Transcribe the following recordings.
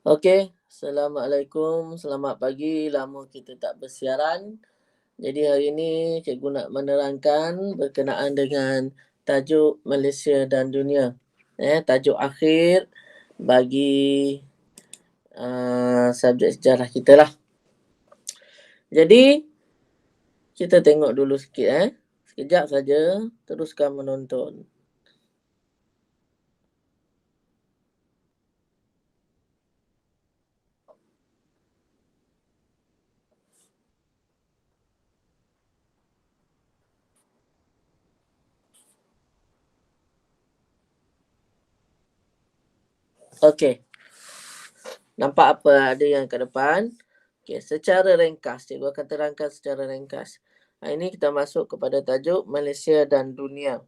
Okey, Assalamualaikum, selamat pagi. Lama kita tak bersiaran. Jadi hari ini cikgu nak menerangkan berkenaan dengan tajuk Malaysia dan dunia. Tajuk akhir bagi subjek sejarah kita lah. Jadi kita tengok dulu sikit Sekejap saja, teruskan menonton. Okey, nampak apa ada yang kat depan? Okey, secara ringkas, cikgu akan terangkan secara ringkas. Ini kita masuk kepada tajuk Malaysia dan dunia.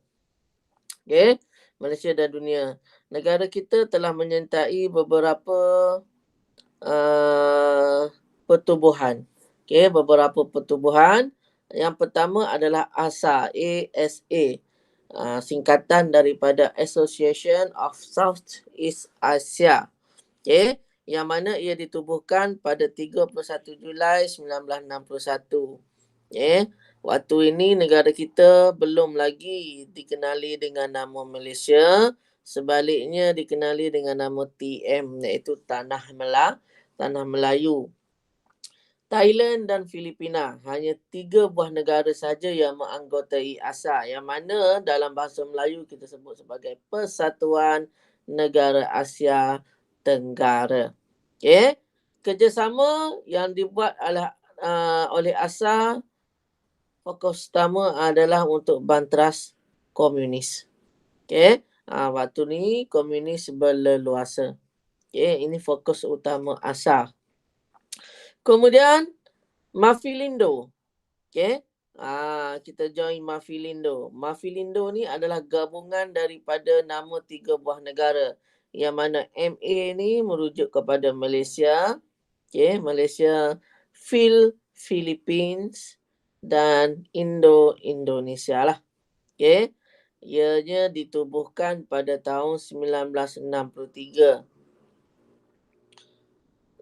Okey, Malaysia dan dunia. Negara kita telah menyertai beberapa pertubuhan. Okey, beberapa pertubuhan. Yang pertama adalah ASA, ASA. Singkatan daripada Association of Southeast Asia. Okey, yang mana ia ditubuhkan pada 31 Julai 1961. Okey, waktu ini negara kita belum lagi dikenali dengan nama Malaysia, sebaliknya dikenali dengan nama TM, iaitu Tanah Melayu. Thailand dan Filipina, hanya 3 buah negara sahaja yang menganggotai ASA, yang mana dalam bahasa Melayu kita sebut sebagai Persatuan Negara Asia Tenggara. Okey, kerjasama yang dibuat oleh ASA, fokus utama adalah untuk bantras komunis. Okey, waktu ni komunis berleluasa. Okey, ini fokus utama ASA. Kemudian Mafilindo. Okey, kita join Mafilindo. Mafilindo ni adalah gabungan daripada nama 3 buah negara, yang mana MA ni merujuk kepada Malaysia. Okey, Malaysia, Philippines dan Indonesia lah. Okey, ianya ditubuhkan pada tahun 1963.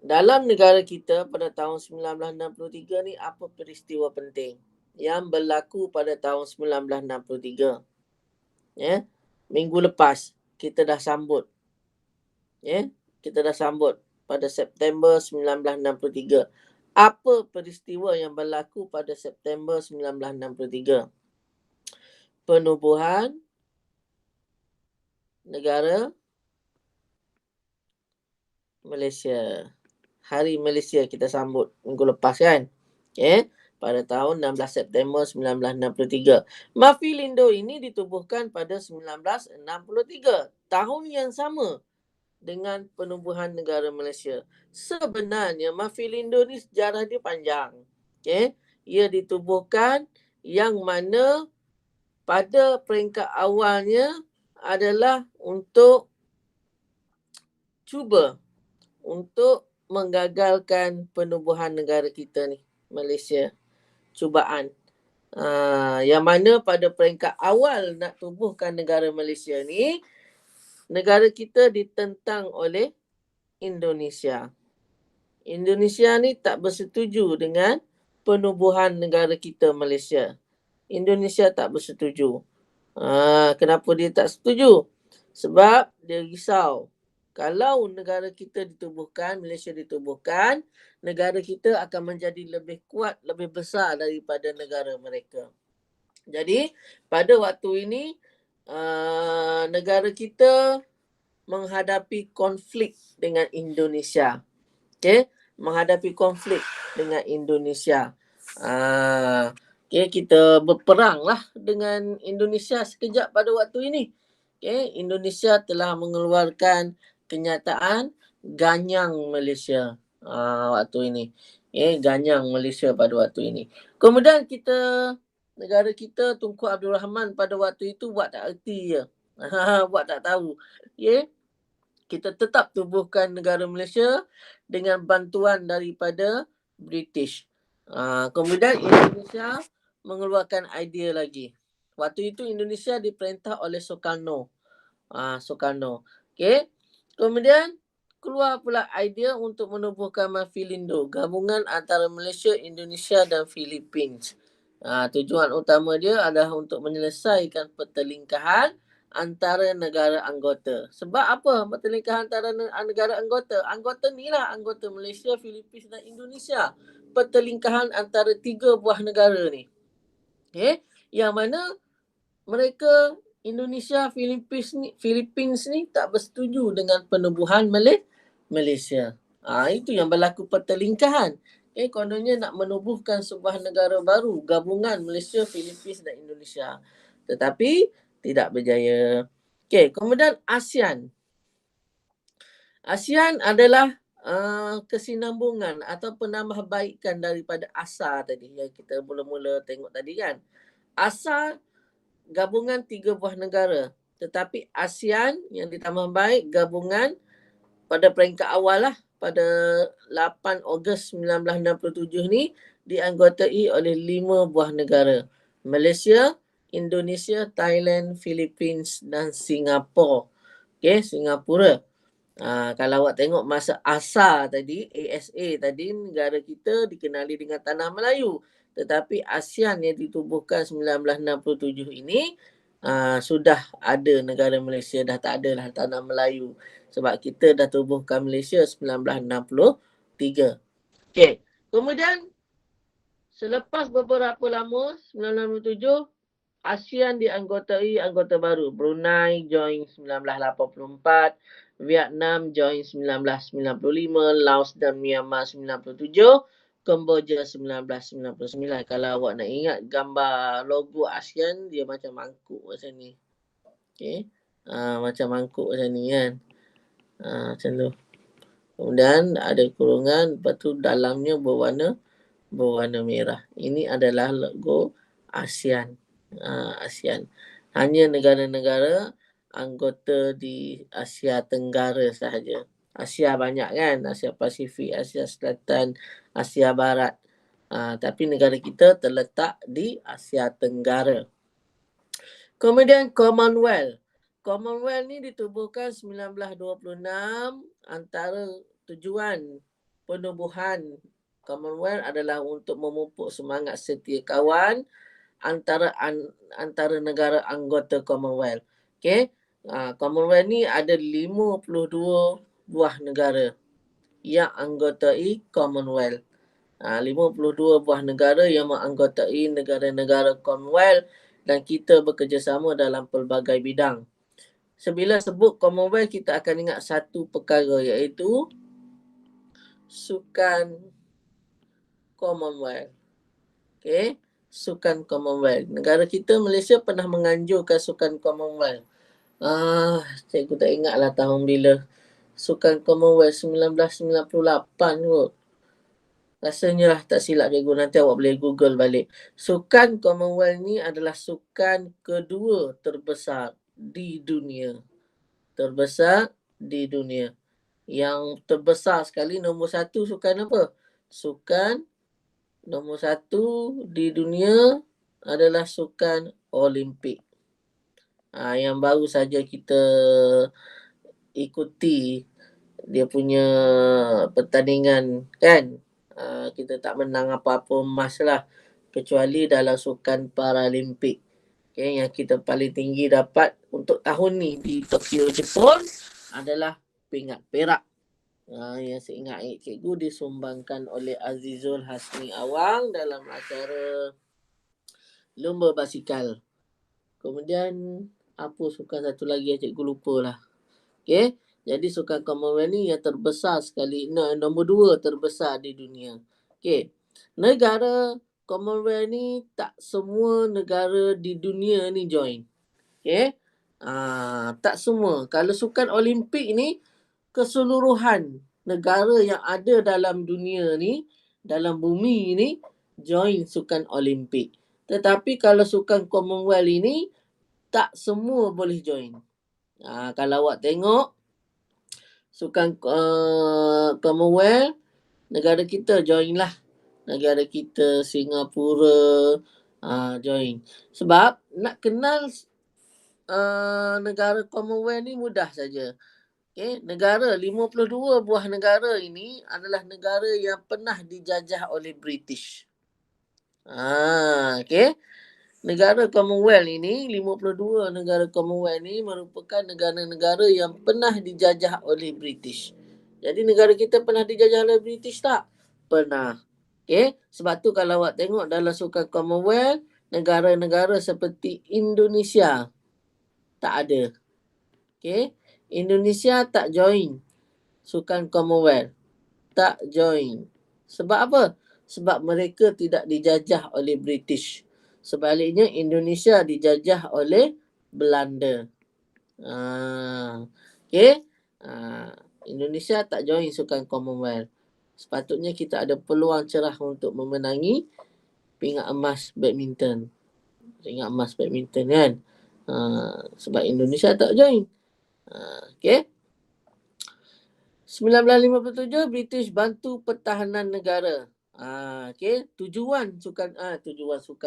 Dalam negara kita pada tahun 1963 ni, apa peristiwa penting yang berlaku pada tahun 1963? Ya, minggu lepas kita dah sambut. Ya, kita dah sambut pada September 1963. Apa peristiwa yang berlaku pada September 1963? Penubuhan negara Malaysia. Hari Malaysia kita sambut minggu lepas kan. Okay. Pada tahun 16 September 1963. Mafilindo ini ditubuhkan pada 1963. Tahun yang sama dengan penubuhan negara Malaysia. Sebenarnya Mafilindo ni sejarah dia panjang. Okay. Ia ditubuhkan yang mana pada peringkat awalnya adalah untuk cuba untuk menggagalkan penubuhan negara kita ni, Malaysia. Cubaan. Yang mana pada peringkat awal nak tubuhkan negara Malaysia ni, negara kita ditentang oleh Indonesia. Indonesia ni tak bersetuju dengan penubuhan negara kita Malaysia. Indonesia tak bersetuju. Kenapa dia tak setuju? Sebab dia risau. Kalau negara kita ditubuhkan, Malaysia ditubuhkan, negara kita akan menjadi lebih kuat, lebih besar daripada negara mereka. Jadi, pada waktu ini, negara kita menghadapi konflik dengan Indonesia. Okay? Menghadapi konflik dengan Indonesia. Okay, kita berperang lah dengan Indonesia sekejap pada waktu ini. Okay, Indonesia telah mengeluarkan kenyataan ganyang Malaysia waktu ini. Okay, ganyang Malaysia pada waktu ini. Kemudian negara kita Tunku Abdul Rahman pada waktu itu buat tak erti je. Buat tak tahu. Okay, kita tetap tubuhkan negara Malaysia dengan bantuan daripada British. Kemudian Indonesia mengeluarkan idea lagi. Waktu itu Indonesia diperintah oleh Sukarno. Sukarno. Okay. Kemudian keluar pula idea untuk menubuhkan Mafilindo, gabungan antara Malaysia, Indonesia dan Philippines. Tujuan utama dia adalah untuk menyelesaikan pertelingkahan antara negara anggota. Sebab apa pertelingkahan antara negara anggota? Anggota ni lah anggota Malaysia, Philippines dan Indonesia. Pertelingkahan antara 3 buah negara ni. Okay? Yang mana mereka Indonesia, Philippines ni tak bersetuju dengan penubuhan Malaysia. Itu yang berlaku pertelingkahan. Kononnya nak menubuhkan sebuah negara baru, gabungan Malaysia, Philippines dan Indonesia. Tetapi tidak berjaya. Kemudian ASEAN. ASEAN adalah kesinambungan atau penambahbaikan daripada ASA tadi yang kita mula-mula tengok tadi kan. ASA gabungan 3 buah negara. Tetapi ASEAN yang ditambah baik gabungan pada peringkat awal lah pada 8 Ogos 1967 ni dianggotai oleh 5 buah negara. Malaysia, Indonesia, Thailand, Philippines dan Singapura. Singapura. Kalau awak tengok masa ASA tadi, ASA tadi, negara kita dikenali dengan Tanah Melayu. Tetapi ASEAN yang ditubuhkan 1967 ini, sudah ada negara Malaysia, dah tak ada lah Tanah Melayu. Sebab kita dah tubuhkan Malaysia 1963. Kemudian selepas beberapa lama, 1967, ASEAN dianggotai anggota baru. Brunei join 1984, Vietnam join 1995, Laos dan Myanmar 97, Kemboja 1999. Kalau awak nak ingat gambar logo ASEAN, dia macam mangkuk macam ni. Macam mangkuk macam ni kan. Macam tu. Kemudian ada kurungan, lepas tu dalamnya berwarna merah. Ini adalah logo ASEAN. ASEAN. Hanya negara-negara anggota di Asia Tenggara sahaja. Asia banyak kan, Asia Pasifik, Asia Selatan, Asia Barat. Tapi negara kita terletak di Asia Tenggara. Kemudian Commonwealth. Commonwealth ni ditubuhkan 1926. Antara tujuan penubuhan Commonwealth adalah untuk memupuk semangat setia kawan antara negara anggota Commonwealth. Commonwealth ni ada 52 buah negara yang anggotai Commonwealth. 52 buah negara yang menganggotai negara-negara Commonwealth dan kita bekerjasama dalam pelbagai bidang. Sebila sebut Commonwealth, kita akan ingat satu perkara iaitu Sukan Commonwealth. Sukan Commonwealth. Negara kita Malaysia pernah menganjurkan Sukan Commonwealth. Cikgu tak ingatlah tahun bila. Sukan Commonwealth 1998 kot. Rasanya lah tak silap cikgu. Nanti awak boleh Google balik. Sukan Commonwealth ni adalah sukan kedua terbesar di dunia. Terbesar di dunia. Yang terbesar sekali nombor 1 sukan apa? Sukan nombor 1 di dunia adalah sukan Olimpik. Yang baru saja kita ikuti dia punya pertandingan kan. Kita tak menang apa-apa emas lah. Kecuali dalam sukan Paralimpik. Yang kita paling tinggi dapat untuk tahun ni di Tokyo, Jepun adalah pingat perak. Yang saya ingat cikgu disumbangkan oleh Azizul Hasni Awang dalam acara Lumba Basikal. Kemudian apa sukan satu lagi yang cikgu lupa lah. Jadi sukan Commonwealth ni yang terbesar sekali. Nombor 2 terbesar di dunia. Negara Commonwealth ni tak semua negara di dunia ni join. Tak semua. Kalau sukan Olimpik ni, keseluruhan negara yang ada dalam dunia ni, dalam bumi ni, join sukan Olimpik. Tetapi kalau sukan Commonwealth ini, tak semua boleh join. Kalau awak tengok, sukan Commonwealth, negara kita join lah. Negara kita, Singapura, join. Sebab nak kenal negara Commonwealth ni mudah saja. Negara 52 buah negara ini adalah negara yang pernah dijajah oleh British. Negara Commonwealth ini, 52 negara Commonwealth ini merupakan negara-negara yang pernah dijajah oleh British. Jadi negara kita pernah dijajah oleh British tak? Pernah. Sebab tu kalau awak tengok dalam sukan Commonwealth, negara-negara seperti Indonesia tak ada. Indonesia tak join sukan Commonwealth. Tak join. Sebab apa? Sebab mereka tidak dijajah oleh British. Sebaliknya Indonesia dijajah oleh Belanda. Indonesia tak join sukan Commonwealth. Sepatutnya kita ada peluang cerah untuk memenangi pingat emas badminton. Pingat emas badminton kan. Sebab Indonesia tak join. 1957 British bantu pertahanan negara. Tujuan sukan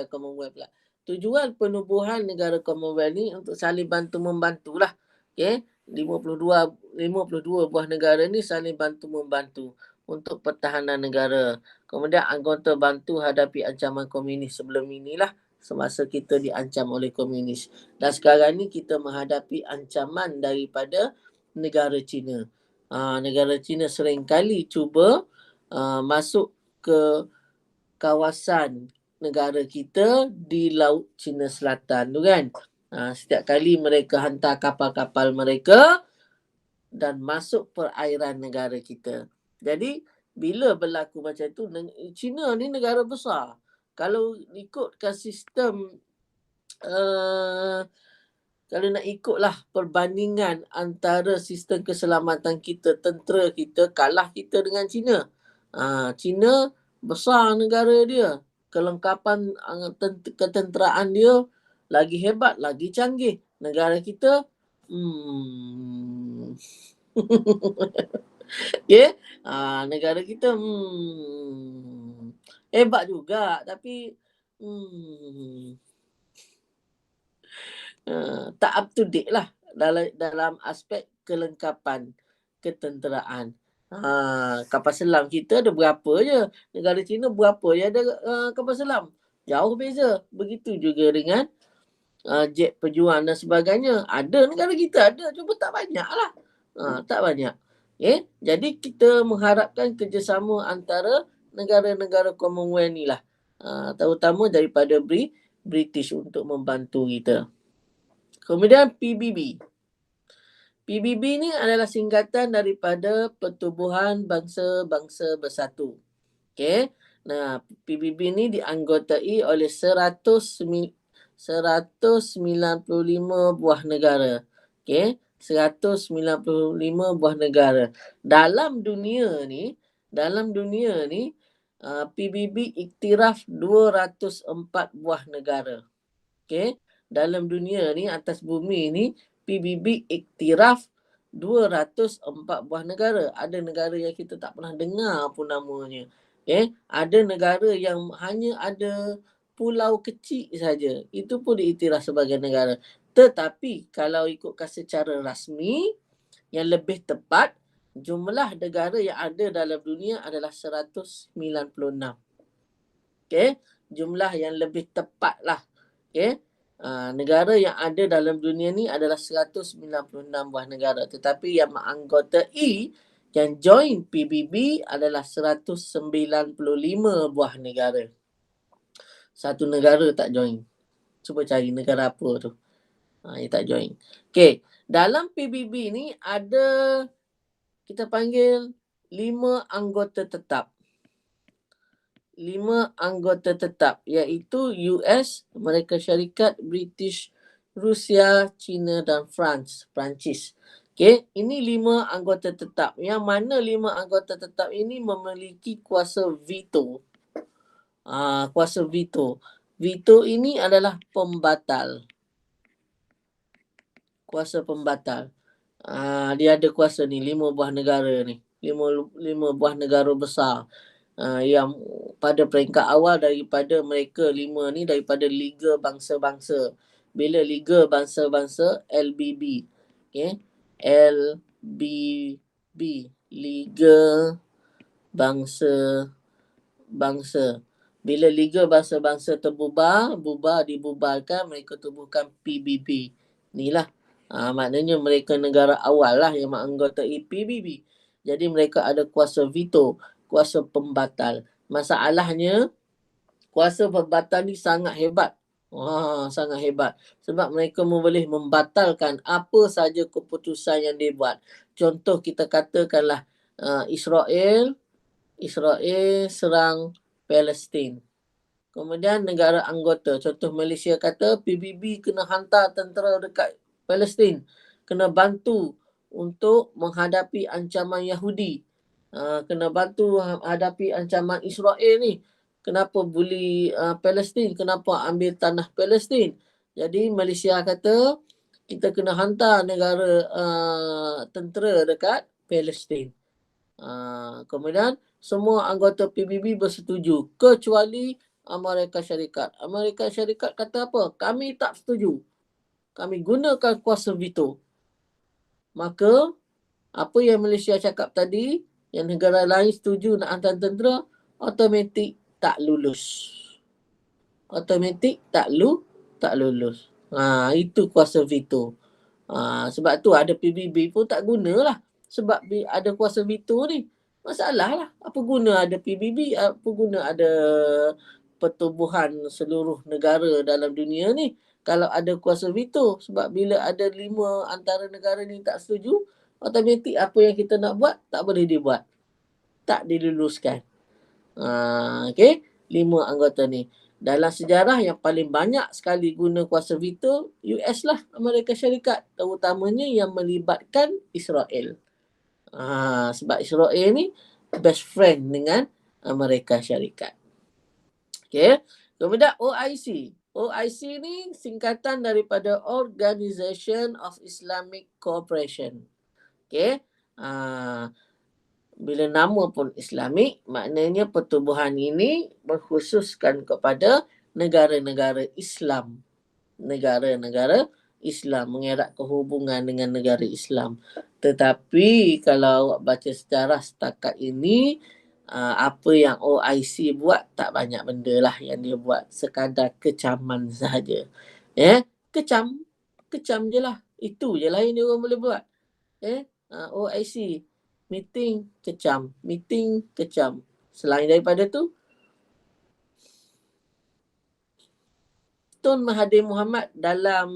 Commonwealth pula. Tujuan penubuhan negara Commonwealth ni untuk saling bantu membantulah. 52 buah negara ni saling bantu membantu untuk pertahanan negara. Kemudian anggota bantu hadapi ancaman komunis sebelum inilah semasa kita diancam oleh komunis. Dan sekarang ni kita menghadapi ancaman daripada negara China. Negara China seringkali cuba masuk ke kawasan negara kita di Laut Cina Selatan tu kan. Setiap kali mereka hantar kapal-kapal mereka dan masuk perairan negara kita. Jadi bila berlaku macam tu, China ni negara besar. Kalau ikutkan sistem kalau nak ikutlah perbandingan antara sistem keselamatan kita, tentera kita, kalah kita dengan China. China besar negara dia. Kelengkapan ketenteraan dia lagi hebat, lagi canggih. Negara kita, negara kita, hebat juga. Tapi, tak up to date lah dalam aspek kelengkapan ketenteraan. Kapal selam kita ada berapa je. Negara China berapa je ada kapal selam. Jauh beza. Begitu juga dengan jet pejuang dan sebagainya. Ada negara kita ada. Cuma tak banyak lah. Tak banyak. Jadi kita mengharapkan kerjasama antara negara-negara Commonwealth ni lah. Terutama daripada British untuk membantu kita. Kemudian PBB. PBB ni adalah singkatan daripada Pertubuhan Bangsa-Bangsa Bersatu. PBB ni dianggotai oleh 195 buah negara. 195 buah negara. Dalam dunia ni PBB iktiraf 204 buah negara. Dalam dunia ni, atas bumi ni, PBB iktiraf 204 buah negara. Ada negara yang kita tak pernah dengar pun namanya. Ada negara yang hanya ada pulau kecil saja. Itu pun diiktiraf sebagai negara. Tetapi kalau ikutkan secara rasmi, yang lebih tepat, jumlah negara yang ada dalam dunia adalah 196. Jumlah yang lebih tepat lah. Negara yang ada dalam dunia ni adalah 196 buah negara. Tetapi yang menganggotai, yang join PBB adalah 195 buah negara. Satu negara tak join. Cuba cari negara apa tu. Yang tak join. Dalam PBB ni ada, kita panggil 5 anggota tetap. 5 anggota tetap, iaitu US, Amerika Syarikat, British, Rusia, China dan Perancis. Ini 5 anggota tetap. Yang mana 5 anggota tetap ini memiliki kuasa veto. Kuasa veto. Veto ini adalah pembatal. Kuasa pembatal. Dia ada kuasa ni, 5 buah negara ni. 5 buah negara besar. Yang pada peringkat awal daripada mereka 5 ni daripada Liga Bangsa-Bangsa. Bila Liga Bangsa-Bangsa, LBB. LBB. Liga Bangsa. Bila Liga Bangsa-Bangsa dibubarkan, mereka tubuhkan PBB. Inilah maknanya mereka negara awal lah yang menganggotai PBB. Jadi mereka ada kuasa veto, kuasa pembatal. Masalahnya, kuasa pembatal ni sangat hebat. Sangat hebat. Sebab mereka boleh membatalkan apa saja keputusan yang dia buat. Contoh kita katakanlah Israel serang Palestin. Kemudian negara anggota, contoh Malaysia kata PBB kena hantar tentera dekat Palestin. Kena bantu untuk menghadapi ancaman Yahudi. Kena bantu hadapi ancaman Israel ni. Kenapa bully Palestin? Kenapa ambil tanah Palestin? Jadi Malaysia kata kita kena hantar negara tentera dekat Palestin. Kemudian semua anggota PBB bersetuju kecuali Amerika Syarikat. Amerika Syarikat kata apa? Kami tak setuju. Kami gunakan kuasa veto. Maka apa yang Malaysia cakap tadi, yang negara lain setuju nak hantar tentera, automatik tak lulus. Itu kuasa veto. Sebab tu ada PBB pun tak gunalah. Sebab ada kuasa veto ni. Masalah lah. Apa guna ada PBB? Apa guna ada pertubuhan seluruh negara dalam dunia ni kalau ada kuasa veto? Sebab bila ada 5 antara negara ni tak setuju, automatik apa yang kita nak buat tak boleh dibuat. Tak diluluskan. Okay? 5 anggota ni. Dalam sejarah yang paling banyak sekali guna kuasa veto, US lah, Amerika Syarikat. Terutamanya yang melibatkan Israel. Sebab Israel ni best friend dengan Amerika Syarikat. Okay. Kemudian OIC. OIC ni singkatan daripada Organization of Islamic Cooperation. Okay. Bila nama pun Islamik, maknanya pertubuhan ini berkhususkan kepada negara-negara Islam. Negara-negara Islam, mengeratkan hubungan dengan negara Islam. Tetapi kalau awak baca sejarah setakat ini, apa yang OIC buat tak banyak benda lah yang dia buat. Sekadar kecaman sahaja. Kecam je lah. Itu je lah yang dia orang boleh buat. OIC, meeting, kecam. Selain daripada tu, Tun Mahathir Mohamad dalam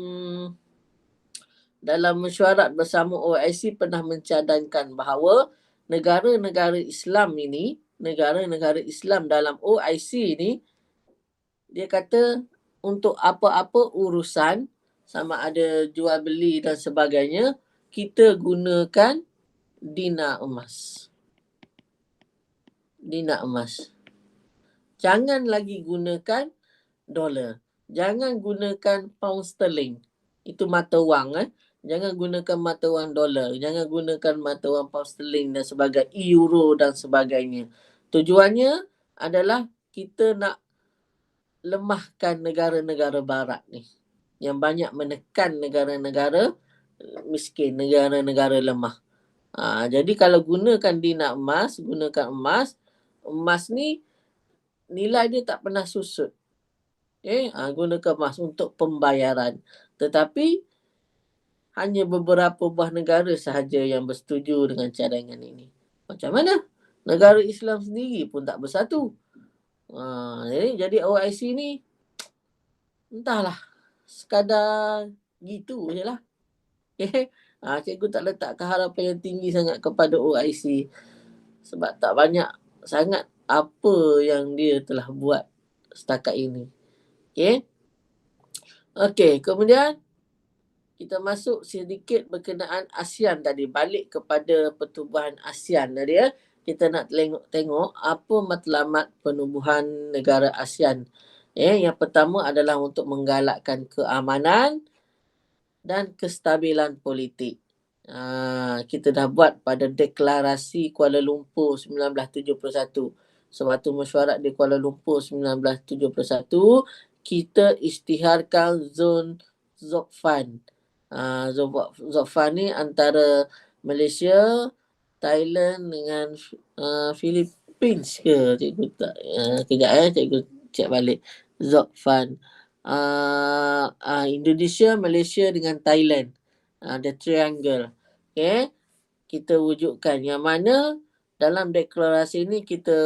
mesyuarat bersama OIC pernah mencadangkan bahawa negara-negara Islam ini, negara-negara Islam dalam OIC ni, dia kata untuk apa-apa urusan sama ada jual beli dan sebagainya, kita gunakan dinar emas. Jangan lagi gunakan dolar. Jangan gunakan pound sterling. Itu mata wang. Jangan gunakan mata wang dolar. Jangan gunakan mata wang pound sterling dan sebagainya. Euro dan sebagainya. Tujuannya adalah kita nak lemahkan negara-negara barat ni. Yang banyak menekan negara-negara miskin, negara-negara lemah. Jadi kalau gunakan dinar emas, emas ni nilai dia tak pernah susut. Gunakan emas untuk pembayaran. Tetapi hanya beberapa buah negara sahaja yang bersetuju dengan cadangan ini. Macam mana? Negara Islam sendiri pun tak bersatu. Jadi OIC ni entahlah, sekadar gitu je lah. Cikgu tak letakkan harapan yang tinggi sangat kepada OIC. Sebab tak banyak sangat apa yang dia telah buat setakat ini. Okey, kemudian kita masuk sedikit berkenaan ASEAN tadi. Balik kepada pertubuhan ASEAN tadi ya. Kita nak tengok apa matlamat penubuhan negara ASEAN. Yang pertama adalah untuk menggalakkan keamanan dan kestabilan politik. Kita dah buat pada Deklarasi Kuala Lumpur 1971. Sewaktu mesyuarat di Kuala Lumpur 1971, kita isytiharkan zon Zokfan. Zokfan ni antara Malaysia, Thailand dengan Philippines ke cikgu tak? Kejap cikgu cek balik. Zokfan. Indonesia, Malaysia dengan Thailand. The triangle. Okay. Kita wujudkan yang mana dalam deklarasi ini kita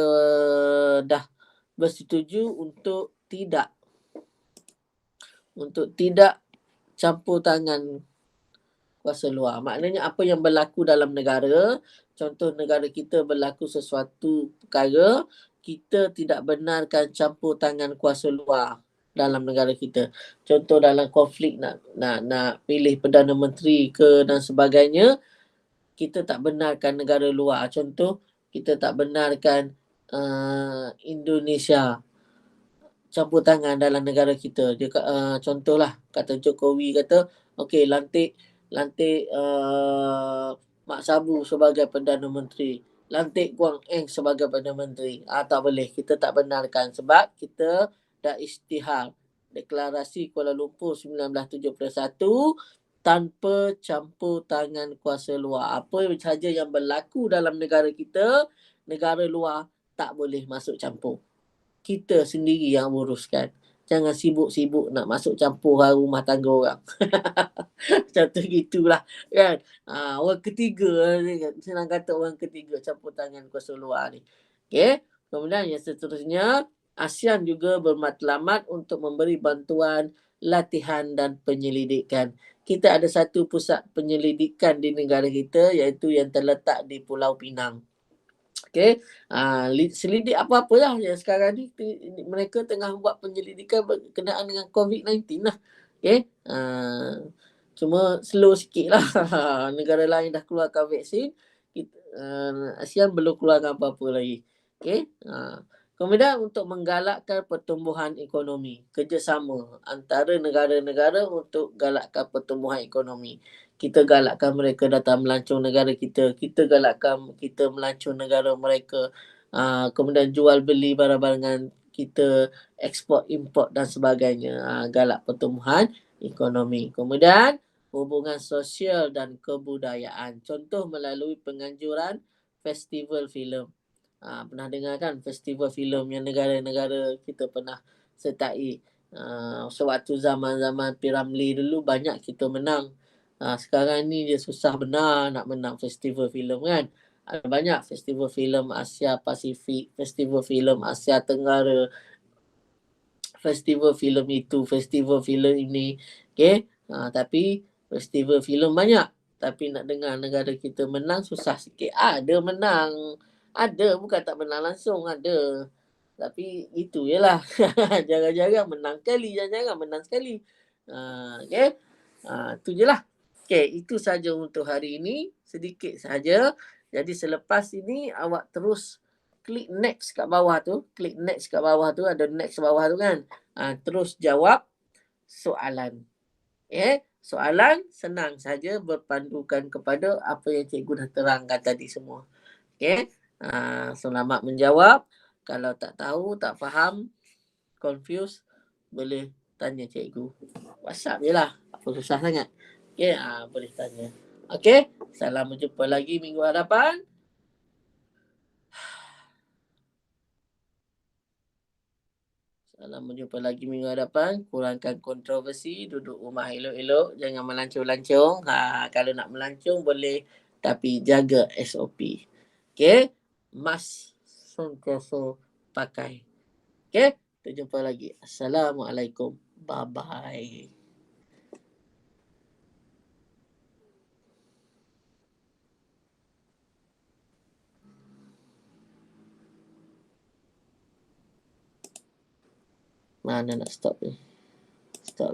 dah bersetuju untuk tidak campur tangan kuasa luar. Maknanya apa yang berlaku dalam negara, contoh negara kita berlaku sesuatu perkara, kita tidak benarkan campur tangan kuasa luar dalam negara kita. Contoh dalam konflik nak pilih Perdana Menteri ke dan sebagainya, kita tak benarkan negara luar. Contoh, kita tak benarkan Indonesia campur tangan dalam negara kita. Dia contohlah kata Jokowi kata, okey lantik Mak Sabu sebagai Perdana Menteri. Lantik Guang Eng sebagai Perdana Menteri. Tak boleh. Kita tak benarkan sebab kita dah isytihar deklarasi Kuala Lumpur 1971 tanpa campur tangan kuasa luar. Apa sahaja yang berlaku dalam negara kita, negara luar tak boleh masuk campur. Kita sendiri yang uruskan. Jangan sibuk-sibuk nak masuk campur rumah tangga orang. Contoh gitulah kan. Orang ketiga, senang kata orang ketiga campur tangan kuasa luar ni. Okay. Kemudian yang seterusnya, ASEAN juga bermatlamat untuk memberi bantuan latihan dan penyelidikan. Kita ada satu pusat penyelidikan di negara kita iaitu yang terletak di Pulau Pinang. Okay. Selidik apa-apa lah yang sekarang ni mereka tengah buat penyelidikan berkenaan dengan COVID-19 lah. Okay. Cuma slow sikit lah. Negara lain dah keluarkan vaksin. ASEAN belum keluarkan apa-apa lagi. Okay. Kemudian untuk menggalakkan pertumbuhan ekonomi. Kerjasama antara negara-negara untuk galakkan pertumbuhan ekonomi. Kita galakkan mereka datang melancong negara kita. Kita galakkan kita melancong negara mereka. Kemudian jual beli barang-barangan kita, ekspor, import dan sebagainya. Galak pertumbuhan ekonomi. Kemudian hubungan sosial dan kebudayaan. Contoh melalui penganjuran festival filem. Pernah dengar kan festival filem yang negara-negara kita pernah sertai. Sewaktu zaman-zaman P.Ramlee dulu banyak kita menang. Sekarang ni dia susah benar nak menang festival filem kan. Ada banyak festival filem Asia Pasifik, festival filem Asia Tenggara, festival filem itu, festival filem ini. Okay. Tapi festival filem banyak. Tapi nak dengar negara kita menang susah sikit. Ada menang. Ada, bukan tak menang langsung. Ada. Tapi itu je lah. Jarang-jarang menang sekali. Jarang-jarang menang sekali. Okay. Itu je lah. Okay, itu saja untuk hari ini. Sedikit saja. Jadi selepas ini awak terus klik next kat bawah tu. Klik next kat bawah tu. Ada next bawah tu kan. Terus jawab soalan. Soalan senang saja berpandukan kepada apa yang cikgu dah terangkan tadi semua. Selamat menjawab. Kalau tak tahu, tak faham, confused, boleh tanya cikgu. WhatsApp je lah. Apa susah sangat. Boleh tanya. Salam berjumpa lagi minggu hadapan. Salam berjumpa lagi minggu hadapan. Kurangkan kontroversi. Duduk rumah elok-elok. Jangan melancong-lancong. Kalau nak melancong boleh. Tapi jaga SOP. Mask sentiasa pakai. Kita jumpa lagi. Assalamualaikum. Bye-bye. Mana nak stop ni? Stop.